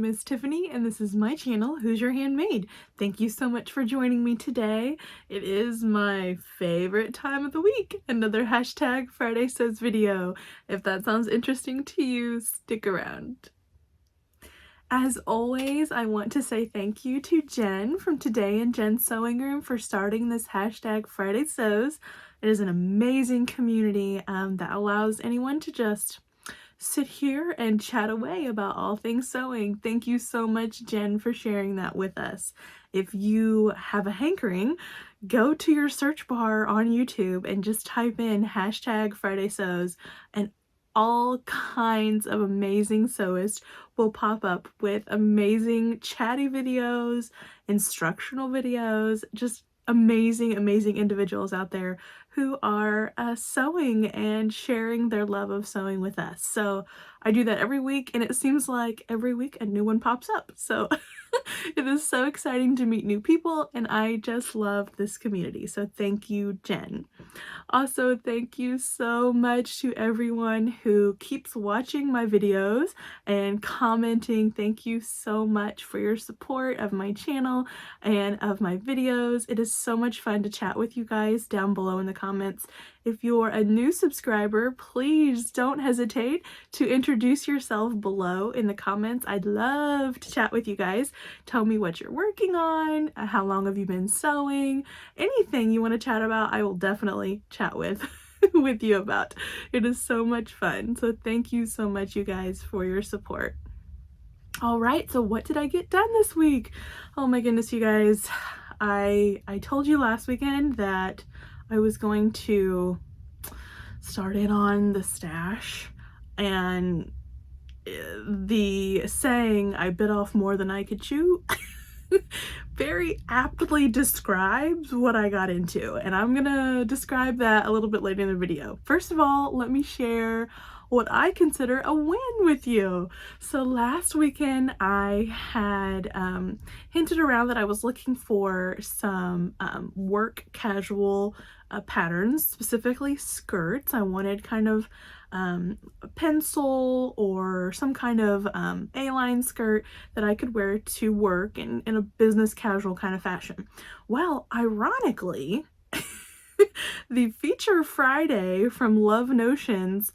is Tiffany and this is my channel, Who's Your Handmaid? Thank you so much for joining me today. It is my favorite time of the week, another hashtag Friday Sews video. If that sounds interesting to you, stick around. As always, I want to say thank you to Jen from Today in Jen's Sewing Room for starting this hashtag Friday Sews. It is an amazing community that allows anyone to just sit here and chat away about all things sewing. Thank you so much, Jen, for sharing that with us. If you have a hankering, go to your search bar on YouTube and just type in hashtag Friday Sews, and all kinds of amazing sewists will pop up with amazing chatty videos, instructional videos, just amazing individuals out there who are sewing and sharing their love of sewing with us. So I do that every week, and it seems like every week a new one pops up. So it is so exciting to meet new people, and I just love this community. So thank you, Jen. Also, thank you so much to everyone who keeps watching my videos and commenting. Thank you so much for your support of my channel and of my videos. It is so much fun to chat with you guys down below in the comments. If you're a new subscriber, please don't hesitate to introduce yourself below in the comments. I'd love to chat with you guys. Tell me what you're working on, how long have you been sewing, anything you want to chat about, I will definitely chat with you about. It is so much fun. So thank you so much, you guys, for your support. All right, so what did I get done this week? Oh my goodness, you guys. I told you last weekend that I was going to start in on the stash, and the saying, I bit off more than I could chew, very aptly describes what I got into, and I'm gonna describe that a little bit later in the video. First of all, let me share what I consider a win with you. So last weekend I had hinted around that I was looking for some work casual patterns, specifically skirts. I wanted kind of a pencil or some kind of A-line skirt that I could wear to work in a business casual kind of fashion. Well, ironically, the feature Friday from Love Notions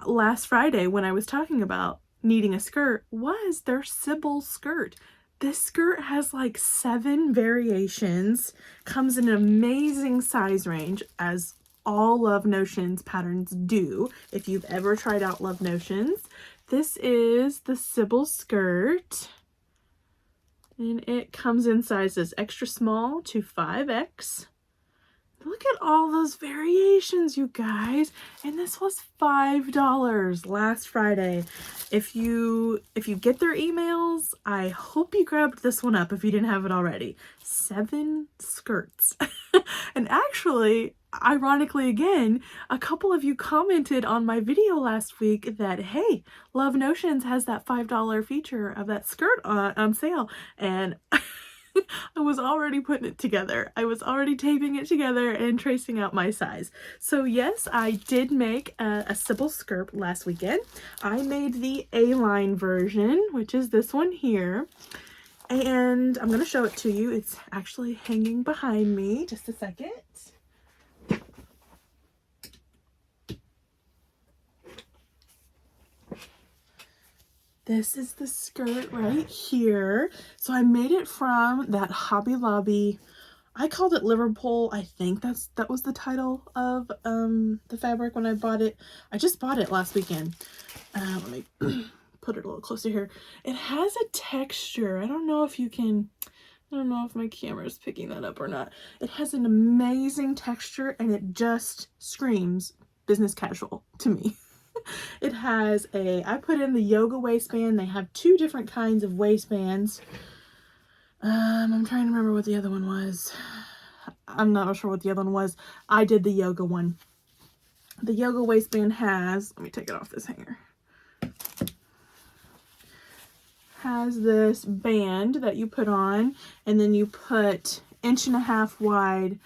last Friday, when I was talking about needing a skirt, was their Sybil skirt. This skirt has like 7 variations, comes in an amazing size range, as all Love Notions patterns do. If you've ever tried out Love Notions, this is the Sybil skirt, and it comes in sizes extra small to 5X. Look at all those variations, you guys. And this was $5 last Friday. If you get their emails, I hope you grabbed this one up if you didn't have it already. 7 skirts. And actually, ironically again, a couple of you commented on my video last week that, hey, Love Notions has that $5 feature of that skirt on sale. And I was already putting it together. I was already taping it together and tracing out my size. So yes, I did make a Sybil skirt last weekend. I made the A-line version, which is this one here. And I'm going to show it to you. It's actually hanging behind me. Just a second. This is the skirt right here. So I made it from that Hobby Lobby. I called it Liverpool. I think that was the title of the fabric when I bought it. I just bought it last weekend. Let me put it a little closer here. It has a texture. I don't know if my camera is picking that up or not. It has an amazing texture, and it just screams business casual to me. It has I put in the yoga waistband. They have 2 different kinds of waistbands. I'm trying to remember what the other one was. I'm not sure what the other one was. I did the yoga one. The yoga waistband has, let me take it off this hanger, has this band that you put on, and then you put 1.5 wide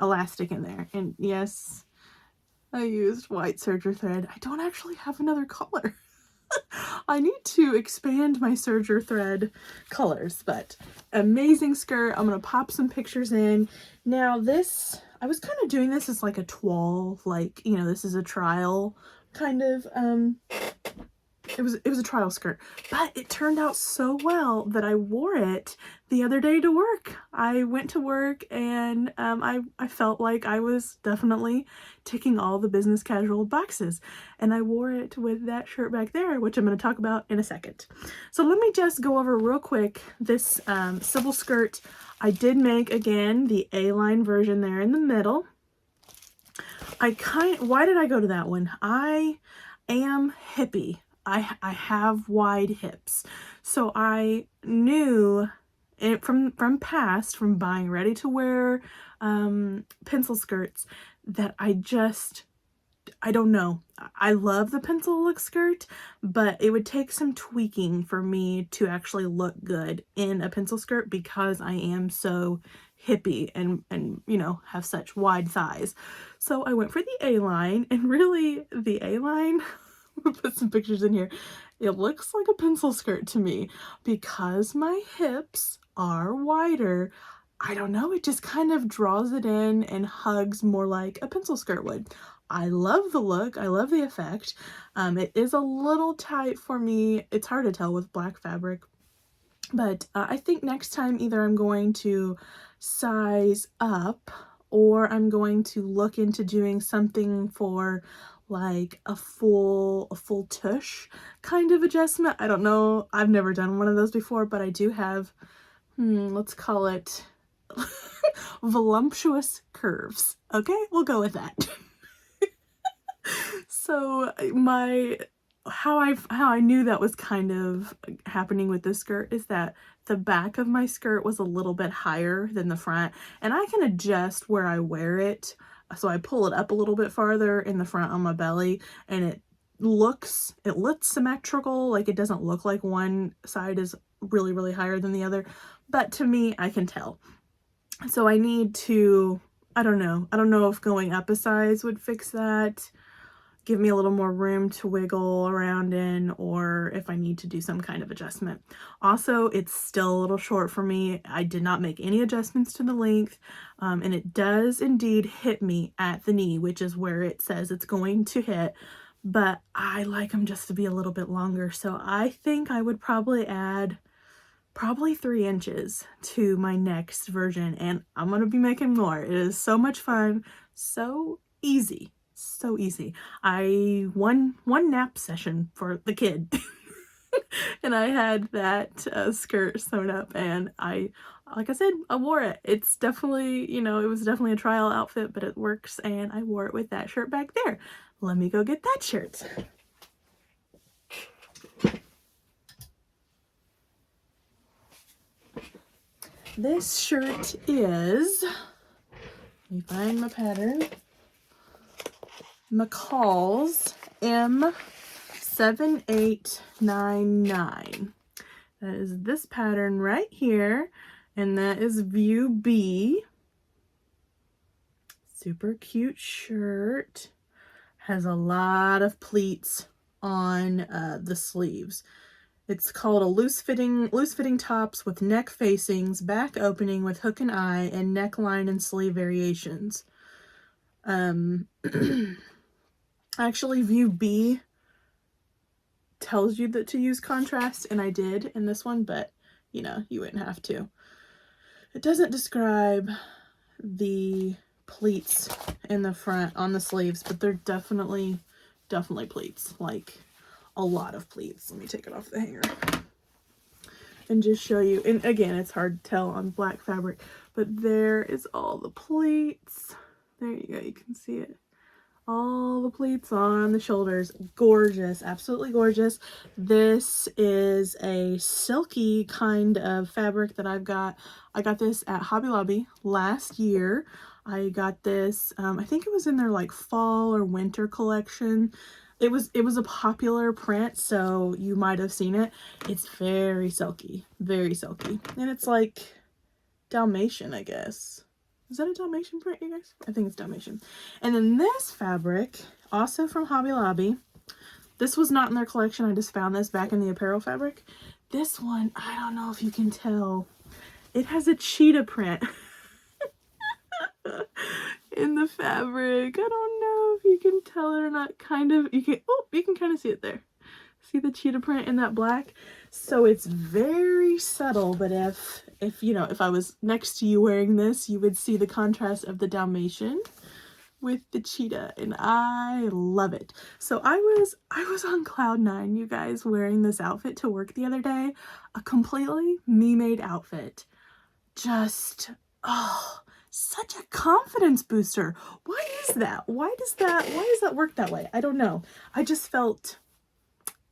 elastic in there. And yes, I used white serger thread. I don't actually have another color. I need to expand my serger thread colors, but amazing skirt. I'm gonna pop some pictures in. Now this, I was kind of doing this as like a toile, like, you know, this is a trial kind of, it was a trial skirt, but it turned out so well that I wore it the other day to work. I went to work and I felt like I was definitely ticking all the business casual boxes, and I wore it with that shirt back there, which I'm going to talk about in a second. So let me just go over real quick this Sybil skirt. I did make, again, the A-line version there in the middle. Why did I go to that one? I am hippie. I have wide hips. So I knew it from past, from buying ready to wear pencil skirts, that I don't know. I love the pencil look skirt, but it would take some tweaking for me to actually look good in a pencil skirt because I am so hippie and you know, have such wide thighs. So I went for the A-line, and really the A-line, I'll put some pictures in here. It looks like a pencil skirt to me because my hips are wider. I don't know, it just kind of draws it in and hugs more like a pencil skirt would. I love the look. I love the effect. It is a little tight for me. It's hard to tell with black fabric, but I think next time either I'm going to size up or I'm going to look into doing something for like a full tush kind of adjustment. I don't know. I've never done one of those before, but I do have, let's call it voluptuous curves. Okay, we'll go with that. So how I knew that was kind of happening with this skirt is that the back of my skirt was a little bit higher than the front, and I can adjust where I wear it. So I pull it up a little bit farther in the front on my belly, and it looks symmetrical. Like, it doesn't look like one side is really, really higher than the other, but to me, I can tell. So I need to, I don't know if going up a size would fix that, give me a little more room to wiggle around in, or if I need to do some kind of adjustment. Also, it's still a little short for me. I did not make any adjustments to the length, and it does indeed hit me at the knee, which is where it says it's going to hit, but I like them just to be a little bit longer. So I think I would probably add 3 inches to my next version, and I'm gonna be making more. It is so much fun, so easy. So easy. One nap session for the kid and I had that skirt sewn up, and like I said, I wore it. It's definitely, you know, it was definitely a trial outfit, but it works, and I wore it with that shirt back there. Let me go get that shirt. This shirt is, let me find my pattern, McCall's M7899. That is this pattern right here, and that is view B. Super cute shirt. Has a lot of pleats on the sleeves. It's called a loose fitting tops with neck facings, back opening with hook and eye, and neckline and sleeve variations. Actually, view B tells you that to use contrast, and I did in this one, but you know, you wouldn't have to. It doesn't describe the pleats in the front on the sleeves, but they're definitely pleats, like a lot of pleats. Let me take it off the hanger and just show you. And again, it's hard to tell on black fabric, but there is all the pleats. There you go, you can see it. All the pleats on the shoulders. Gorgeous, absolutely gorgeous. This is a silky kind of fabric that I've got. I got this at Hobby Lobby last year. I got this, I think it was in their like fall or winter collection. It was a popular print, so you might have seen it. It's very silky, and it's like Dalmatian, I guess. Is that a Dalmatian print, you guys? I think it's Dalmatian. And then this fabric, also from Hobby Lobby, This was not in their collection. I just found this back in the apparel fabric. This one, I don't know if you can tell. It has a cheetah print in the fabric. I don't know if you can tell it or not. Kind of. You can kind of see it there. See the cheetah print in that black? So it's very subtle, but if you know, if I was next to you wearing this, you would see the contrast of the Dalmatian with the cheetah, and I love it. So I was on cloud nine, you guys, wearing this outfit to work the other day. A completely me-made outfit. Just, oh, such a confidence booster. Why is that? Why does that work that way? I don't know. I just felt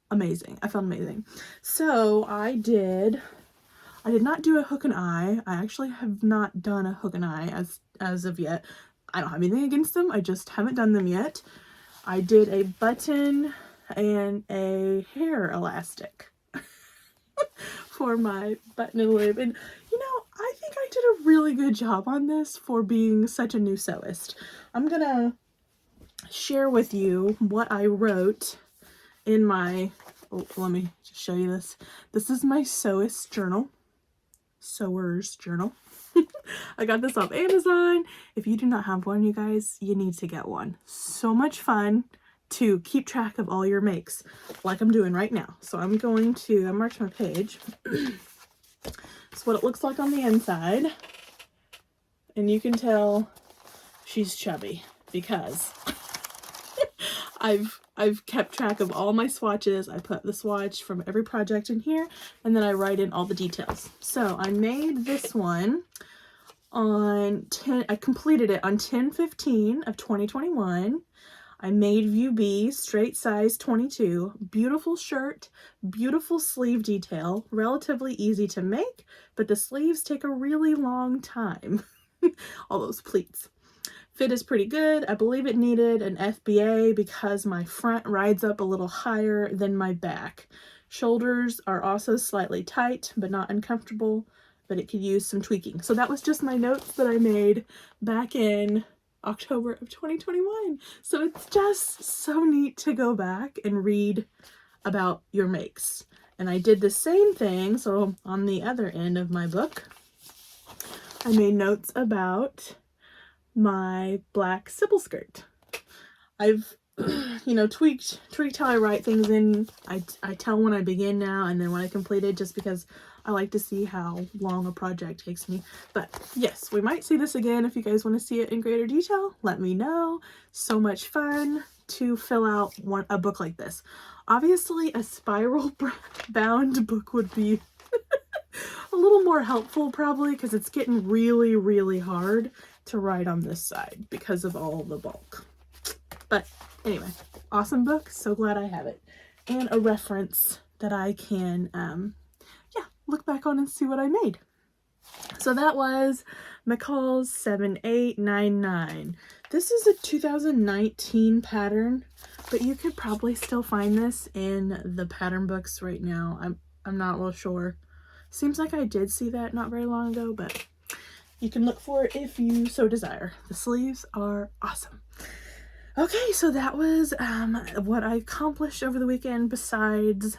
amazing. I felt amazing. So I did not do a hook and eye. I actually have not done a hook and eye as of yet. I don't have anything against them. I just haven't done them yet. I did a button and a hair elastic for my button and lib. And you know, I think I did a really good job on this for being such a new sewist. I'm gonna share with you what I wrote in my, let me just show you this. This is my sewer's journal. I got this off Amazon. If you do not have one, you guys, you need to get one. So much fun to keep track of all your makes, like I'm doing right now. So I marked my page. That's what it looks like on the inside. And you can tell she's chubby because I've kept track of all my swatches. I put the swatch from every project in here, and then I write in all the details. So I made this one on I completed it on 10/15 of 2021. I made view B, straight size 22. Beautiful shirt, beautiful sleeve detail, relatively easy to make, but the sleeves take a really long time. All those pleats. Fit is pretty good. I believe it needed an FBA because my front rides up a little higher than my back. Shoulders are also slightly tight, but not uncomfortable, but it could use some tweaking. So that was just my notes that I made back in October of 2021. So it's just so neat to go back and read about your makes. And I did the same thing. So on the other end of my book, I made notes about my black Sybil skirt. I've, you know, tweaked how I write things in. I tell when I begin now and then when I complete it, just because I like to see how long a project takes me. But yes, we might see this again. If you guys want to see it in greater detail, let me know. So much fun to fill out a book like this. Obviously, a spiral bound book would be a little more helpful probably, because it's getting really, really hard to write on this side because of all the bulk. But anyway, awesome book. So glad I have it. And a reference that I can, look back on and see what I made. So that was McCall's 7899. This is a 2019 pattern, but you could probably still find this in the pattern books right now. I'm not real sure. Seems like I did see that not very long ago, but you can look for it if you so desire. The sleeves are awesome. Okay, so that was what I accomplished over the weekend besides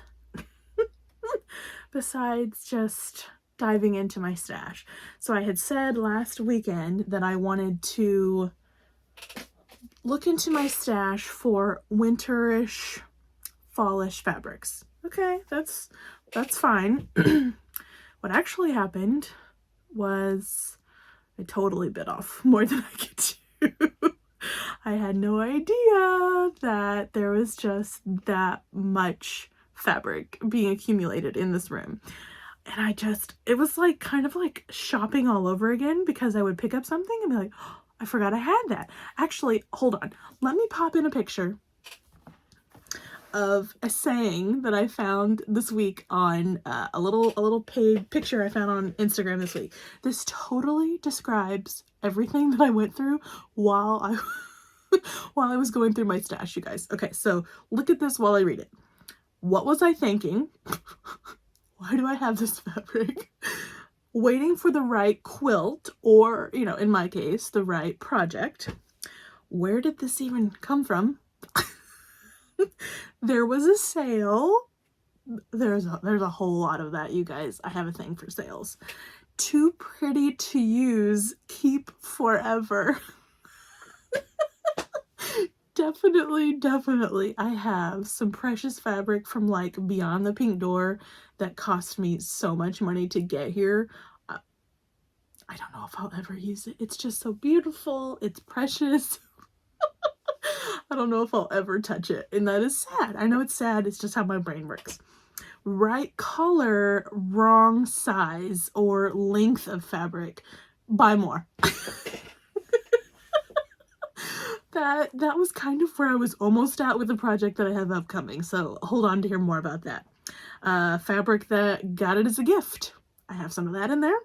just diving into my stash. So I had said last weekend that I wanted to look into my stash for winterish, fallish fabrics. Okay, that's fine. What actually happened was I totally bit off more than I could chew. I had no idea that there was just that much fabric being accumulated in this room. And it was like kind of like shopping all over again, because I would pick up something and be like, oh, I forgot I had that. Actually, hold on. Let me pop in a picture of a saying that I found this week on a little paid picture I found on Instagram this week. This totally describes everything that I went through while I was going through my stash, you guys. Okay, so look at this while I read it. What was I thinking? Why do I have this fabric? Waiting for the right quilt, or, you know, in my case, the right project. Where did this even come from? There was a sale. There's a whole lot of that, you guys. I have a thing for sales. Too pretty to use, keep forever. Definitely. I have some precious fabric from like Beyond the Pink Door that cost me so much money to get here. I don't know if I'll ever use it. It's just so beautiful. It's precious. I don't know if I'll ever touch it. And that is sad. I know it's sad. It's just how my brain works. Right color, wrong size or length of fabric, buy more. That was kind of where I was almost at with the project that I have upcoming, so hold on to hear more about that. Fabric that got it as a gift. I have some of that in there.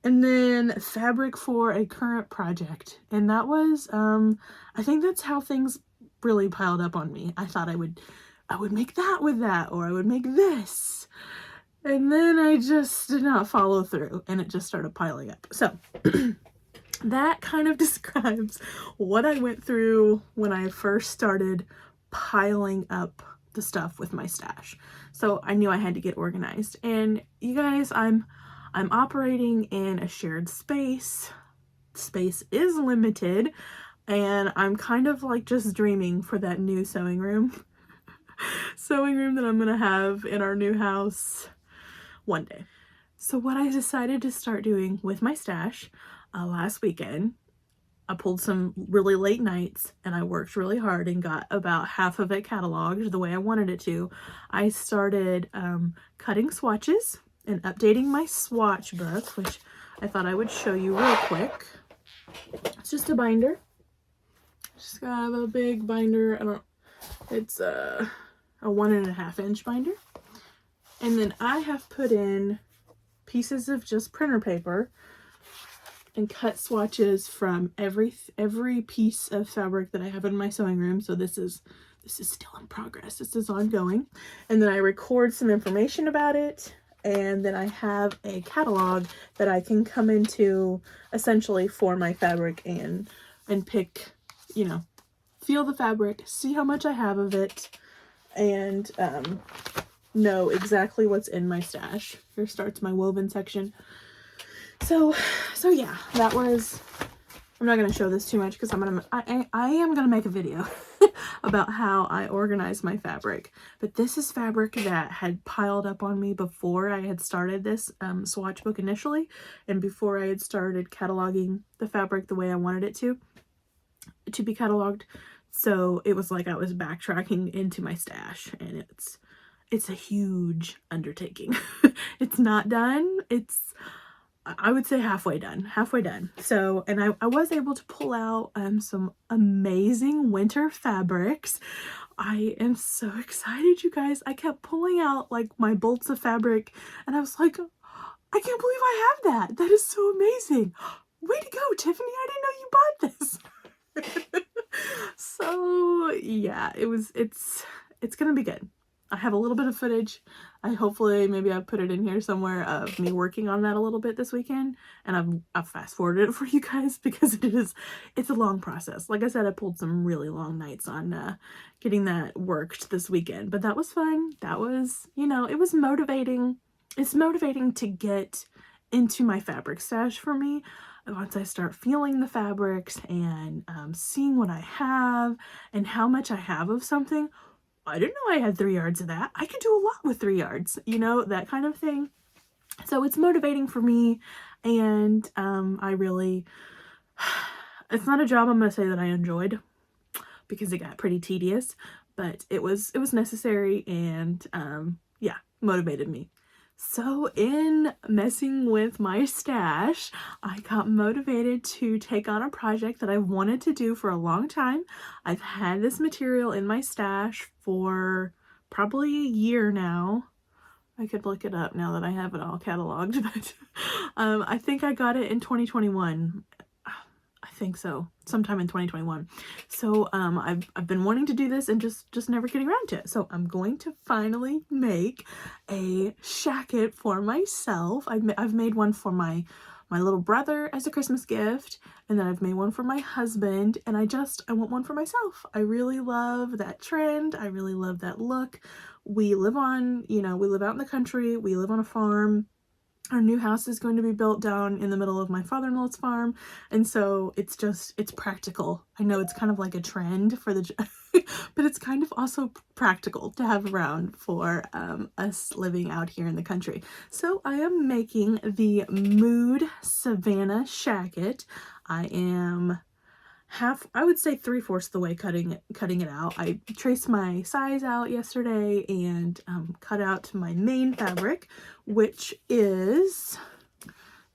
And then fabric for a current project. And that was, I think that's how things really piled up on me. I thought I would make that with that, or I would make this. And then I just did not follow through, and it just started piling up. So that kind of describes what I went through when I first started piling up the stuff with my stash. So I knew I had to get organized. And you guys, I'm operating in a shared space. Space is limited, and I'm kind of like just dreaming for that new sewing room. Sewing room that I'm gonna have in our new house one day. So what I decided to start doing with my stash last weekend, I pulled some really late nights and I worked really hard and got about half of it cataloged the way I wanted it to. I started cutting swatches and updating my swatch book, which I thought I would show you real quick. It's just a binder. Just got a big binder. It's a 1.5 inch binder. And then I have put in pieces of just printer paper and cut swatches from every piece of fabric that I have in my sewing room. So this is still in progress. This is ongoing. And then I record some information about it. And then I have a catalog that I can come into essentially for my fabric and pick, you know, feel the fabric, see how much I have of it, and know exactly what's in my stash. Here starts my woven section. So yeah, that was, I'm not going to show this too much because I am going to make a video about how I organize my fabric. But this is fabric that had piled up on me before I had started this swatch book initially, and before I had started cataloging the fabric the way I wanted it to be cataloged. So it was like I was backtracking into my stash, and it's a huge undertaking. It's not done. It's, I would say halfway done. So, and I was able to pull out some amazing winter fabrics. I am so excited, you guys. I kept pulling out like my bolts of fabric, and I was like, I can't believe I have that. That is so amazing. Way to go, Tiffany. I didn't know you bought this. So yeah, it's gonna be good. I have a little bit of footage. Maybe I put it in here somewhere of me working on that a little bit this weekend, and I've fast forwarded it for you guys because it's a long process. Like I said, I pulled some really long nights on getting that worked this weekend, but that was fun. That was, you know, it was motivating. It's motivating to get into my fabric stash for me. Once I start feeling the fabrics and seeing what I have and how much I have of something. I didn't know I had 3 yards of that. I could do a lot with 3 yards, you know, that kind of thing. So it's motivating for me, and I really, it's not a job I'm going to say that I enjoyed because it got pretty tedious, but it was necessary, and yeah, motivated me. So in messing with my stash, I got motivated to take on a project that I've wanted to do for a long time. I've had this material in my stash for probably a year now. I could look it up now that I have it all cataloged, but I think I got it in 2021. I think so, sometime in 2021. So I've been wanting to do this and just never getting around to it. So I'm going to finally make a shacket for myself. I've made one for my my little brother as a Christmas gift, and then I've made one for my husband, and I want one for myself. I really love that trend. I really love that look. We live on, we live out in the country. We live on a farm. Our new house is going to be built down in the middle of my father-in-law's farm, and so it's practical. I know it's kind of like a trend for the but it's kind of also practical to have around for us living out here in the country. So I am making the Mood Savannah shacket. I am I would say 3/4 the way cutting it out. I traced my size out yesterday and cut out my main fabric, which is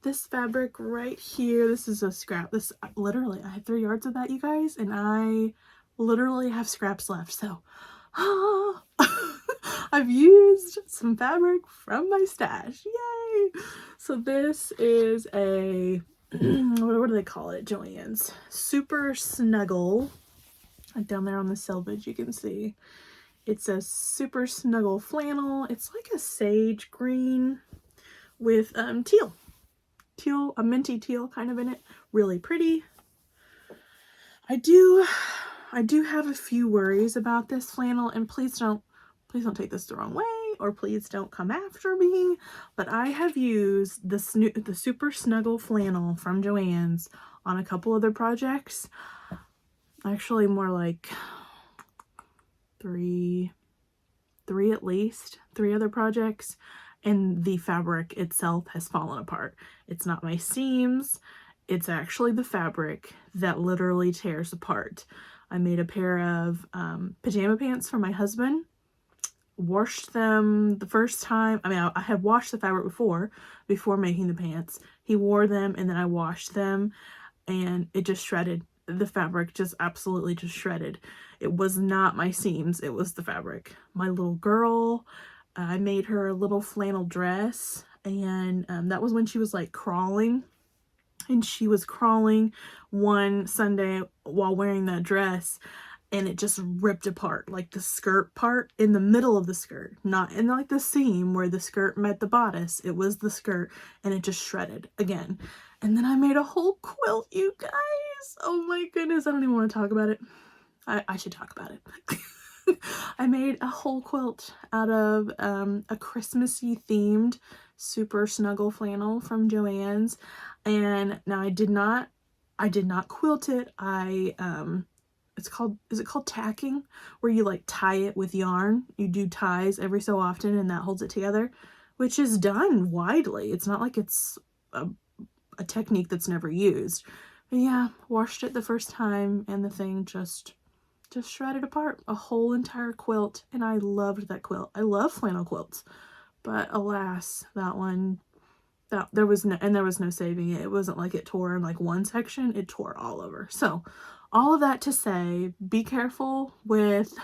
this fabric right here. This is a scrap. This literally, I had 3 yards of that, you guys, and I literally have scraps left. So I've used some fabric from my stash. Yay! So this is a what do they call it? Joann's Super Snuggle. Down there on the selvage, you can see it's a super snuggle flannel. It's like a sage green with teal, a minty teal kind of in it. Really pretty. I do have a few worries about this flannel, and please don't take this the wrong way, or please don't come after me, but I have used the Super Snuggle flannel from Joann's on a couple other projects. Actually, more like three at least, 3 other projects, and the fabric itself has fallen apart. It's not my seams, it's actually the fabric that literally tears apart. I made a pair of pajama pants for my husband, washed them the first time. I mean, I had washed the fabric before making the pants. He wore them, and then I washed them, and it just shredded. The fabric just absolutely just shredded. It was not my seams, it was the fabric. My little girl, I made her a little flannel dress, and that was when she was like crawling, and she was crawling one Sunday while wearing that dress, and it just ripped apart, like the skirt part in the middle of the skirt, not in like the seam where the skirt met the bodice. It was the skirt, and it just shredded again. And then I made a whole quilt, you guys. Oh my goodness, I don't even want to talk about it. I should talk about it. I made a whole quilt out of a Christmassy themed super snuggle flannel from Joann's, and now I did not quilt it. Is it called tacking, where you like tie it with yarn? You do ties every so often, and that holds it together, which is done widely. It's not like it's a technique that's never used. But yeah, washed it the first time, and the thing just shredded apart. A whole entire quilt, and I loved that quilt. I love flannel quilts, but alas, that one, there was no saving it. It wasn't like it tore in like one section, it tore all over. So all of that to say, be careful with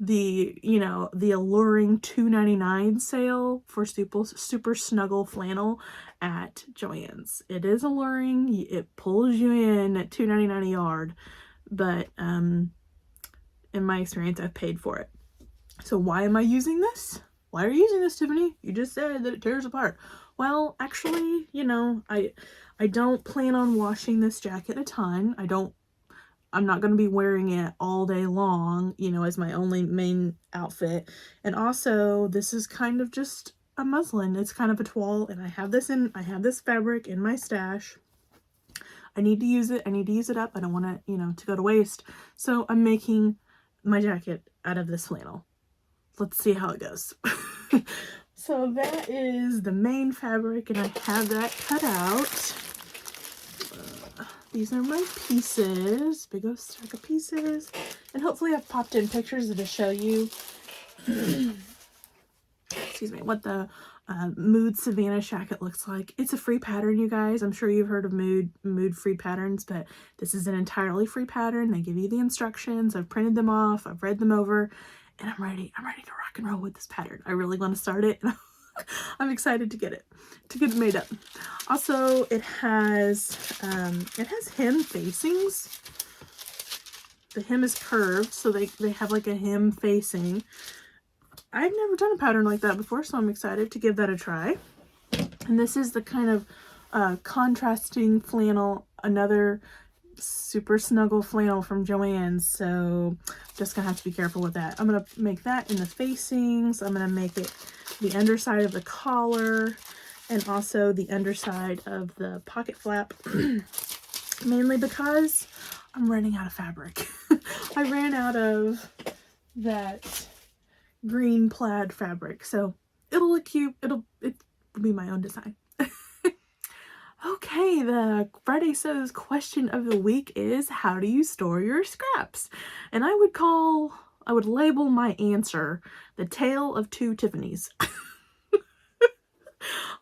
the alluring $2.99 sale for super snuggle flannel at Joann's. It is alluring. It pulls you in at $2.99 a yard, but in my experience, I've paid for it. So why am I using this? Why are you using this, Tiffany? You just said that it tears apart. Well, actually, I don't plan on washing this jacket a ton. I'm not going to be wearing it all day long, as my only main outfit. And also, this is kind of just a muslin. It's kind of a toile, and I have this fabric in my stash. I need to use it. I need to use it up. I don't want it, to go to waste. So I'm making my jacket out of this flannel. Let's see how it goes. So that is the main fabric, and I have that cut out. These are my pieces, big old stack of pieces, and hopefully I've popped in pictures to show you excuse me, what the Mood Savannah shacket looks like. It's a free pattern, you guys. I'm sure you've heard of Mood free patterns, but this is an entirely free pattern. They give you the instructions. I've printed them off, I've read them over, and I'm ready to rock and roll with this pattern. I really want to start it. I'm excited to get it made up. Also, it has hem facings. The hem is curved, so they have like a hem facing. I've never done a pattern like that before, so I'm excited to give that a try. And this is the kind of contrasting flannel, another super snuggle flannel from Joann's, so just gonna have to be careful with that. I'm gonna make that in the facings. I'm gonna make it the underside of the collar and also the underside of the pocket flap, mainly because I'm running out of fabric. I ran out of that green plaid fabric, so it'll look cute. It'll be my own design. Okay, the Friday Sews question of the week is, how do you store your scraps? And I would label my answer the Tale of Two Tiffany's.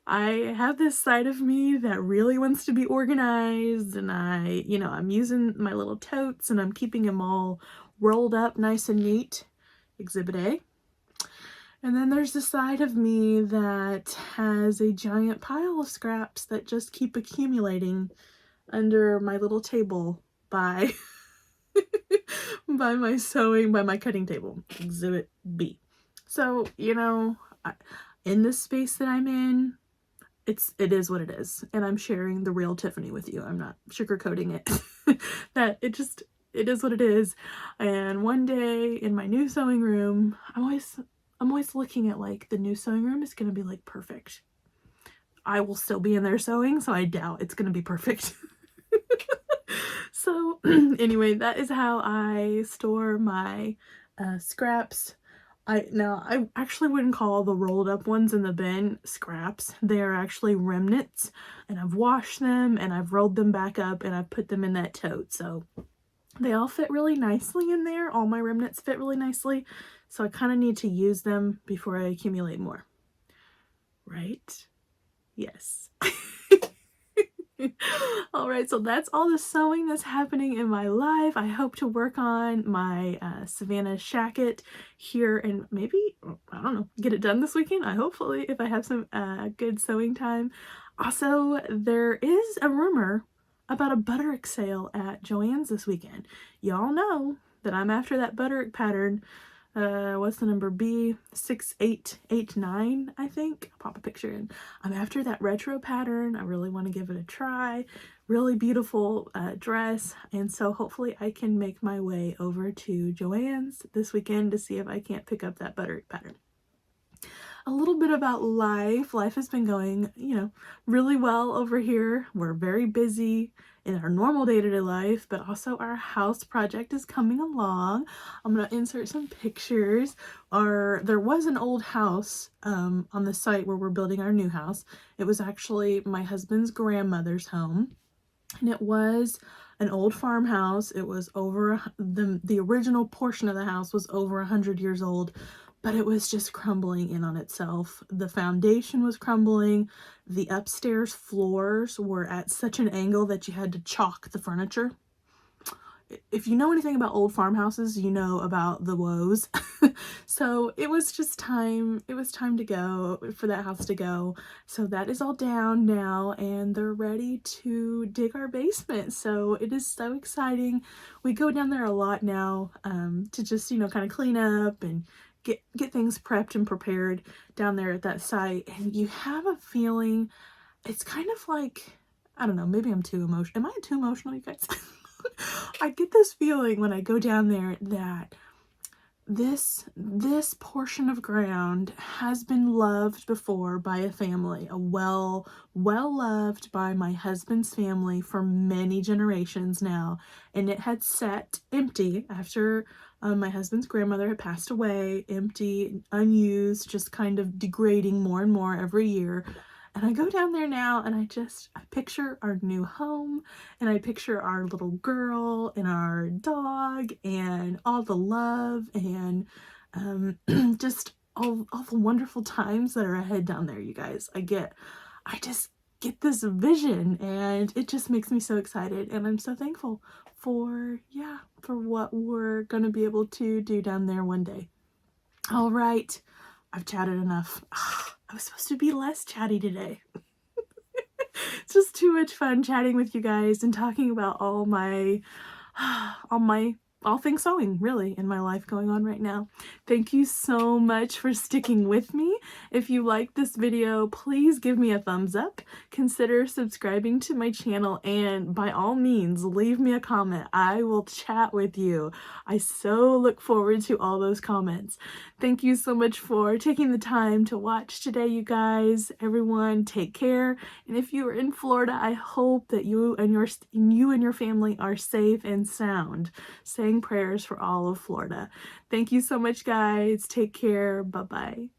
I have this side of me that really wants to be organized, and I'm using my little totes and I'm keeping them all rolled up nice and neat. Exhibit A. And then there's the side of me that has a giant pile of scraps that just keep accumulating under my little table by by my cutting table. Exhibit B. So, in this space that I'm in, it is what it is, and I'm sharing the real Tiffany with you. I'm not sugarcoating it. It is what it is. And one day in my new sewing room, I'm always looking at like the new sewing room is gonna be like perfect. I will still be in there sewing, so I doubt it's gonna be perfect. So anyway, that is how I store my scraps. I actually wouldn't call the rolled up ones in the bin scraps. They are actually remnants, and I've washed them and I've rolled them back up and I've put them in that tote. So they all fit really nicely in there. All my remnants fit really nicely. So I kind of need to use them before I accumulate more. Right? Yes. Alright, so that's all the sewing that's happening in my life. I hope to work on my Savannah shacket here and maybe, I don't know, get it done this weekend. Hopefully, if I have some good sewing time. Also, there is a rumor about a butterick sale at Joann's this weekend. Y'all know that I'm after that butterick pattern. What's the number? B6889, I think. I'll pop a picture in. I'm after that retro pattern. I really want to give it a try. Really beautiful dress, and so hopefully I can make my way over to Joann's this weekend to see if I can't pick up that butterick pattern. A little bit about life. Life has been going, really well over here. We're very busy in our normal day-to-day life, but also our house project is coming along. I'm going to insert some pictures. There was an old house on the site where we're building our new house. It was actually my husband's grandmother's home, and it was an old farmhouse. It was over, the original portion of the house was over 100 years old, but it was just crumbling in on itself. The foundation was crumbling. The upstairs floors were at such an angle that you had to chalk the furniture. If you know anything about old farmhouses, you know about the woes. So it was just time. It was time to go, for that house to go. So that is all down now, and they're ready to dig our basement. So it is so exciting. We go down there a lot now to just, kind of clean up and get things prepped and prepared down there at that site. And you have a feeling, it's kind of like, I don't know, maybe I'm too emotional. Am I too emotional, you guys? I get this feeling when I go down there that this portion of ground has been loved before by a family, well loved by my husband's family for many generations now, and it had sat empty after my husband's grandmother had passed away, empty, unused, just kind of degrading more and more every year. And I go down there now and I picture our new home, and I picture our little girl and our dog and all the love and just all the wonderful times that are ahead down there, you guys. I just get this vision, and it just makes me so excited, and I'm so thankful for what we're gonna be able to do down there one day. All right, I've chatted enough. I was supposed to be less chatty today. It's just too much fun chatting with you guys and talking about all my all things sewing, really, in my life going on right now. Thank you so much for sticking with me. If you liked this video, please give me a thumbs up, consider subscribing to my channel, and by all means, leave me a comment. I will chat with you. I so look forward to all those comments. Thank you so much for taking the time to watch today, you guys. Everyone, take care. And if you are in Florida, I hope that you and your family are safe and sound. Saying prayers for all of Florida. Thank you so much, guys. Take care. Bye-bye.